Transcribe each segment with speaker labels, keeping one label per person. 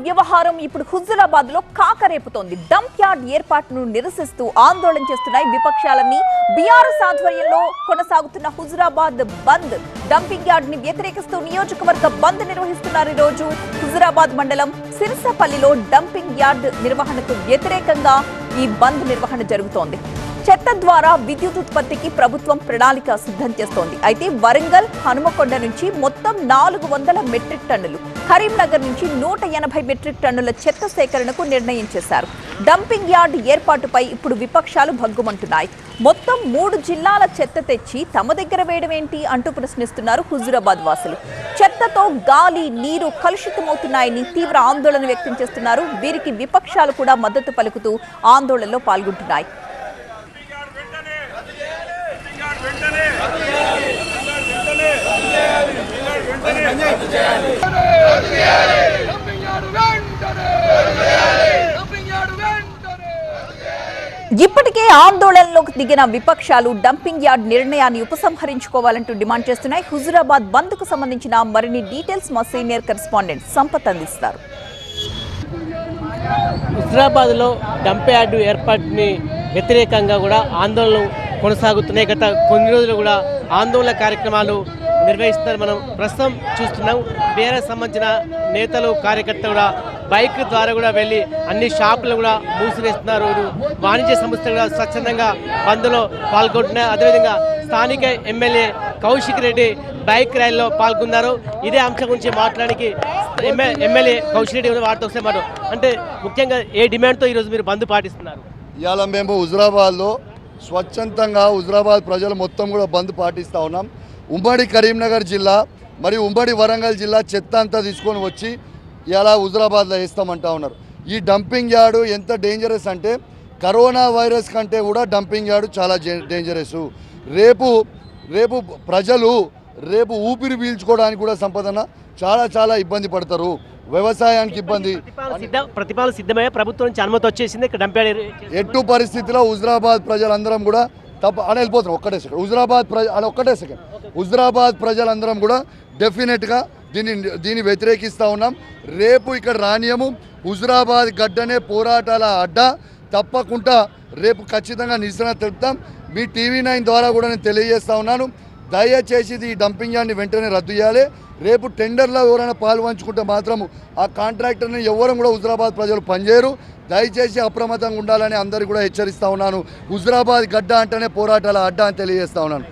Speaker 1: వ్యవహారం ఇప్పుడు హుజురాబాద్ లో కాకరేపుతోంది. డంప్ యార్డ్ ఏర్పాటును నిరసిస్తూ ఆందోళన చేస్తున్నాయి విపక్షాలన్నీ. బీఆర్ఎస్ ఆధ్వర్యంలో కొనసాగుతున్న హుజురాబాద్ బంద్, డంపింగ్ యార్డ్ ని వ్యతిరేకిస్తూ నియోజకవర్గ బంద్ నిర్వహిస్తున్నారు. ఈ రోజు హుజురాబాద్ మండలం సిరిసపల్లిలో డంపింగ్ యార్డ్ నిర్వహణకు వ్యతిరేకంగా ఈ బంద్ నిర్వహణ జరుగుతోంది. చెత్త ద్వారా విద్యుత్ ఉత్పత్తికి ప్రభుత్వం ప్రణాళిక సిద్ధం చేస్తోంది. అయితే వరంగల్, హనుమకొండ నుంచి మొత్తం 400 మెట్రిక్ టన్నులు, కరీంనగర్ నుంచి 180 మెట్రిక్ టన్నుల చెత్త సేకరణకు నిర్ణయం చేశారు. డంపింగ్ యార్డ్ ఏర్పాటుపై ఇప్పుడు విపక్షాలు భగ్గుమంటున్నాయి. మొత్తం 3 జిల్లాల చెత్త తెచ్చి తమ దగ్గర వేయడమేంటి అంటూ ప్రశ్నిస్తున్నారు హుజురాబాద్ వాసులు. చెత్తతో గాలి, నీరు కలుషితమవుతున్నాయని తీవ్ర ఆందోళన వ్యక్తం చేస్తున్నారు. వీరికి విపక్షాలు కూడా మద్దతు పలుకుతూ ఆందోళనలో పాల్గొంటున్నాయి. ఇప్పటికే ఆందోళనలోకి దిగిన విపక్షాలు డంపింగ్ యార్డ్ నిర్ణయాన్ని ఉపసంహరించుకోవాలంటూ డిమాండ్ చేస్తున్నాయి. హుజురాబాద్ బంద్ కు సంబంధించిన మరిన్ని డీటెయిల్స్ మా సీనియర్ కరెస్పాండెంట్ సంపత్ అందిస్తారు.
Speaker 2: హుజురాబాద్ లో డంప్ యార్డ్ ఏర్పాటుని వ్యతిరేకంగా కూడా ఆందోళనలు కొనసాగుతున్నాయి. గత కొన్ని రోజులు కూడా ఆందోళన కార్యక్రమాలు నిర్వహిస్తున్నారు. మనం ప్రస్తుతం చూస్తున్నాం. బీఆర్ఎస్ సంబంధించిన నేతలు, కార్యకర్తలు కూడా బైక్ ద్వారా కూడా వెళ్ళి అన్ని షాపులు కూడా మూసివేస్తున్నారు. వాణిజ్య సంస్థలు కూడా స్వచ్ఛందంగా బంద్లో పాల్గొంటున్నాయి. అదేవిధంగా స్థానిక ఎమ్మెల్యే కౌశిక్ రెడ్డి బైక్ ర్యాలీలో పాల్గొన్నారు. ఇదే అంశం గురించి మాట్లాడానికి ఎమ్మెల్యే కౌశిక్ రెడ్డి వారితో ఒకసారి మాట అంటే ముఖ్యంగా ఏ డిమాండ్తో ఈరోజు మీరు బంద్ పాటిస్తున్నారు?
Speaker 3: ఇవాళ మేము హుజురాబాద్లో స్వచ్ఛందంగా హుజురాబాద్ ప్రజలు మొత్తం కూడా బంద్ పాటిస్తూ ఉన్నాం. ఉమ్మడి కరీంనగర్ జిల్లా మరియు ఉమ్మడి వరంగల్ జిల్లా చెత్త అంతా తీసుకొని వచ్చి ఇలా హుజురాబాద్లో వేస్తామంటా ఉన్నారు. ఈ డంపింగ్ యార్డ్ ఎంత డేంజరస్ అంటే కరోనా వైరస్ కంటే కూడా డంపింగ్ యార్డ్ చాలా డేంజరస్. రేపు ప్రజలు ఊపిరి పీల్చుకోవడానికి కూడా సంపదన చాలా ఇబ్బంది పడతారు. వ్యవసాయానికి ఇబ్బంది.
Speaker 2: ప్రతిపాదన సిద్ధమయ్యే ప్రభుత్వం నుంచి అనుమతి వచ్చేసింది.
Speaker 3: ఎట్టు పరిస్థితిలో హుజురాబాద్ ప్రజలందరం కూడా వెళ్ళిపోతున్నాం. ఒక్కటే సెకండ్ హుజురాబాద్ ప్రజలందరం కూడా డెఫినెట్గా దీన్ని వ్యతిరేకిస్తూ ఉన్నాం. రేపు ఇక్కడ రానియము. హుజురాబాద్ గడ్డనే పోరాటాల అడ్డ. తప్పకుండా రేపు ఖచ్చితంగా నిరసన తెలుపుతాం. మీ TV9 ద్వారా కూడా నేను తెలియజేస్తా ఉన్నాను. దయచేసి ఈ డంపింగ్ యార్డ్ని వెంటనే రద్దు చేయాలి. రేపు టెండర్లో ఎవరైనా పాలు పంచుకుంటే మాత్రము ఆ కాంట్రాక్టర్ని ఎవరు కూడా హుజురాబాద్ ప్రజలు పనిచేయరు. దయచేసి అప్రమత్తంగా ఉండాలని అందరికీ కూడా హెచ్చరిస్తూ ఉన్నాను. హుజురాబాద్ గడ్డ అంటేనే పోరాటాల అడ్డ అని తెలియజేస్తా ఉన్నాను.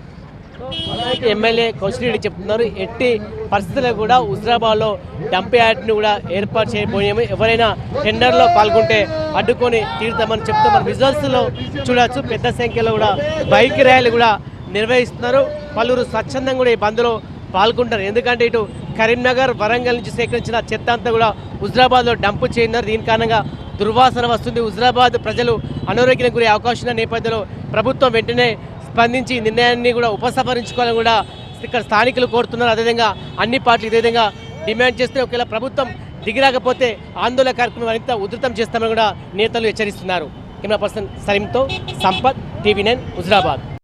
Speaker 2: ఎమ్మెల్యే కౌశిక్ రెడ్డి చెప్తున్నారు, ఎట్టి పరిస్థితుల్లో కూడా హుజురాబాద్లో డంప్ యార్డ్ని కూడా ఏర్పాటు చేయబోయాము. ఎవరైనా టెండర్లో పాల్గొంటే అడ్డుకొని తీరుతామని చెప్తూ మన విజువల్స్లో చూడవచ్చు. పెద్ద సంఖ్యలో కూడా బైక్ ర్యాలీ కూడా నిర్వహిస్తున్నారు. పలువురు స్వచ్ఛందంగా కూడా ఈ బంద్లో పాల్గొంటారు. ఎందుకంటే ఇటు కరీంనగర్, వరంగల్ నుంచి సేకరించిన చెత్త అంతా కూడా హుజురాబాద్లో డంపు చేయనున్నారు. దీని కారణంగా దుర్వాసన వస్తుంది. హుజురాబాద్ ప్రజలు అనారోగ్యానికి గురే అవకాశం ఉన్న నేపథ్యంలో ప్రభుత్వం వెంటనే స్పందించి నిర్ణయాన్ని కూడా ఉపసంహరించుకోవాలని కూడా ఇక్కడ స్థానికులు కోరుతున్నారు. అదేవిధంగా అన్ని పార్టీలు ఇదే విధంగా డిమాండ్ చేస్తే ఒకవేళ ప్రభుత్వం దిగిరాకపోతే ఆందోళన కార్యక్రమం మరింత ఉధృతం చేస్తామని కూడా నేతలు హెచ్చరిస్తున్నారు. కెమెరా పర్సన్ సలీంతో సంపత్, TV9 హుజురాబాద్.